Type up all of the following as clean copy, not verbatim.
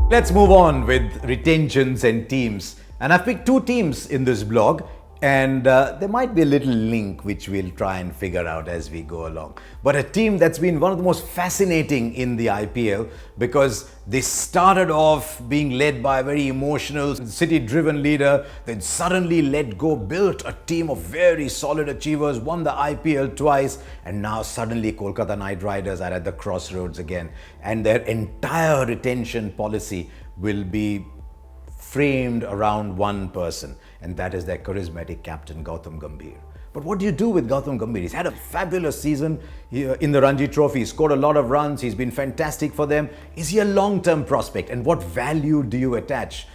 Let's move on with retentions and teams. And I've picked two teams in this blog, and there might be a little link which we'll try and figure out as we go along. But a team that's been one of the most fascinating in the IPL because they started off being led by a very emotional, city-driven leader, then suddenly let go, built a team of very solid achievers, won the IPL twice, and now suddenly Kolkata Knight Riders are at the crossroads again. And their entire retention policy will be framed around one person, and that is their charismatic captain Gautam Gambhir. But what do you do with Gautam Gambhir? He's had a fabulous season in the Ranji Trophy. He's scored a lot of runs. He's been fantastic for them. Is he a long-term prospect? And what value do you attach?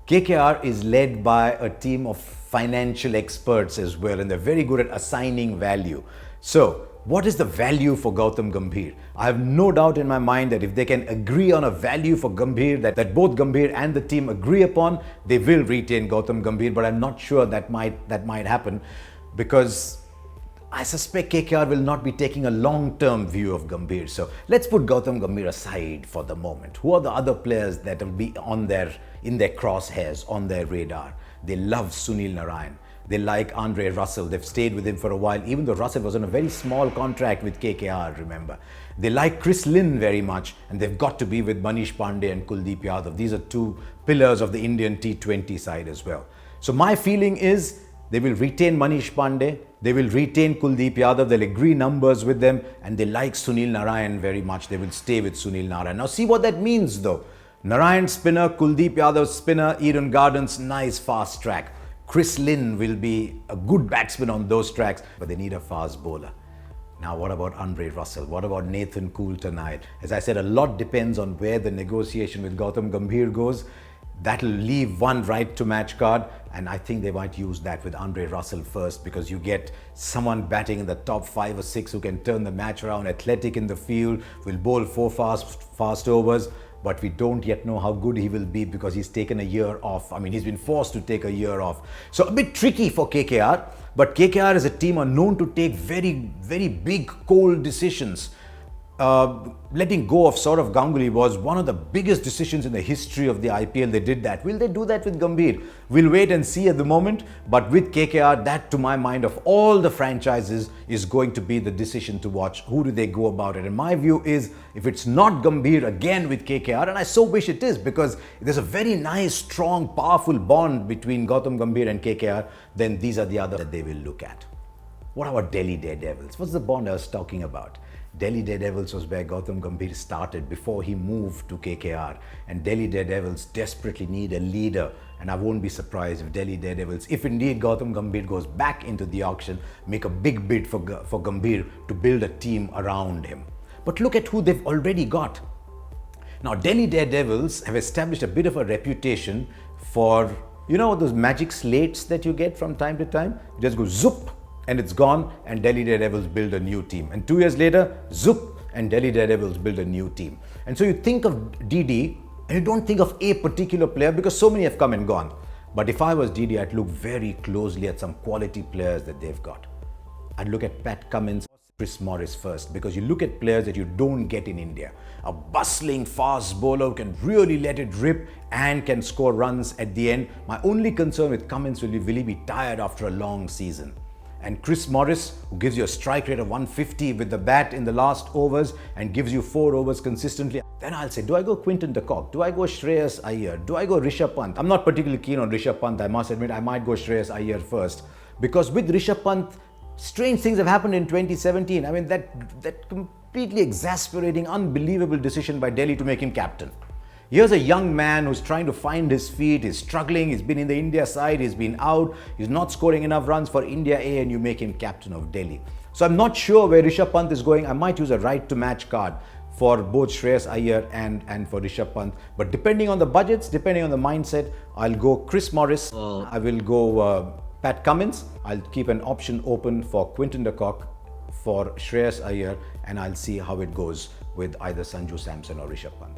KKR is led by a team of financial experts as well, and they're very good at assigning value. So, what is the value for Gautam Gambhir? I have no doubt in my mind that if they can agree on a value for Gambhir that both Gambhir and the team agree upon, they will retain Gautam Gambhir, but I'm not sure that might happen because I suspect KKR will not be taking a long-term view of Gambhir. So let's put Gautam Gambhir aside for the moment. Who are the other players that will be in their crosshairs, on their radar? They love Sunil Narine. They like Andre Russell. They've stayed with him for a while, even though Russell was on a very small contract with KKR, remember. They like Chris Lynn very much, and they've got to be with Manish Pandey and Kuldeep Yadav. These are two pillars of the Indian T20 side as well. So my feeling is they will retain Manish Pandey, they will retain Kuldeep Yadav, they'll agree numbers with them, and they like Sunil Narine very much. They will stay with Sunil Narine. Now see what that means though. Narine spinner, Kuldeep Yadav spinner, Eden Gardens, nice fast track. Chris Lynn will be a good batsman on those tracks, but they need a fast bowler. Now, what about Andre Russell? What about Nathan Coulter-nile? As I said, a lot depends on where the negotiation with Gautam Gambhir goes. That'll leave one right to match card, and I think they might use that with Andre Russell first because you get someone batting in the top 5 or 6 who can turn the match around, athletic in the field, will bowl 4 fast overs. But we don't yet know how good he will be because he's taken a year off. I mean, he's been forced to take a year off. So a bit tricky for KKR, but KKR as a team are known to take very, very big, cold decisions. Letting go of Saurav Ganguly was one of the biggest decisions in the history of the IPL. They did that. Will they do that with Gambhir? We'll wait and see at the moment. But with KKR, that to my mind of all the franchises is going to be the decision to watch. Who do they go about it? And my view is if it's not Gambhir again with KKR, and I so wish it is because there's a very nice, strong, powerful bond between Gautam Gambhir and KKR, then these are the other that they will look at. What about Delhi Daredevils? What's the bond I was talking about? Delhi Daredevils was where Gautam Gambhir started before he moved to KKR. And Delhi Daredevils desperately need a leader. And I won't be surprised if Delhi Daredevils, if indeed Gautam Gambhir goes back into the auction, make a big bid for Gambhir to build a team around him. But look at who they've already got. Now, Delhi Daredevils have established a bit of a reputation for, you know, those magic slates that you get from time to time? You just go zoop, and it's gone, and Delhi Daredevils build a new team. And 2 years later, zoop, and Delhi Daredevils build a new team. And so you think of DD, and you don't think of a particular player because so many have come and gone. But if I was DD, I'd look very closely at some quality players that they've got. I'd look at Pat Cummins, Chris Morris first, because you look at players that you don't get in India. A bustling fast bowler who can really let it rip and can score runs at the end. My only concern with Cummins will he be tired after a long season? And Chris Morris, who gives you a strike rate of 150 with the bat in the last overs and gives you 4 overs consistently. Then I'll say, do I go Quinton de Kock? Do I go Shreyas Iyer? Do I go Rishabh Pant? I'm not particularly keen on Rishabh Pant, I must admit. I might go Shreyas Iyer first. Because with Rishabh Pant, strange things have happened in 2017. I mean, that completely exasperating, unbelievable decision by Delhi to make him captain. Here's a young man who's trying to find his feet, he's struggling, he's been in the India side, he's been out, he's not scoring enough runs for India A, and you make him captain of Delhi. So I'm not sure where Rishabh Pant is going. I might use a right to match card for both Shreyas Iyer and for Rishabh Pant. But depending on the budgets, depending on the mindset, I'll go Chris Morris, I will go Pat Cummins, I'll keep an option open for Quinton de Kock, for Shreyas Iyer, and I'll see how it goes with either Sanju Samson or Rishabh Pant.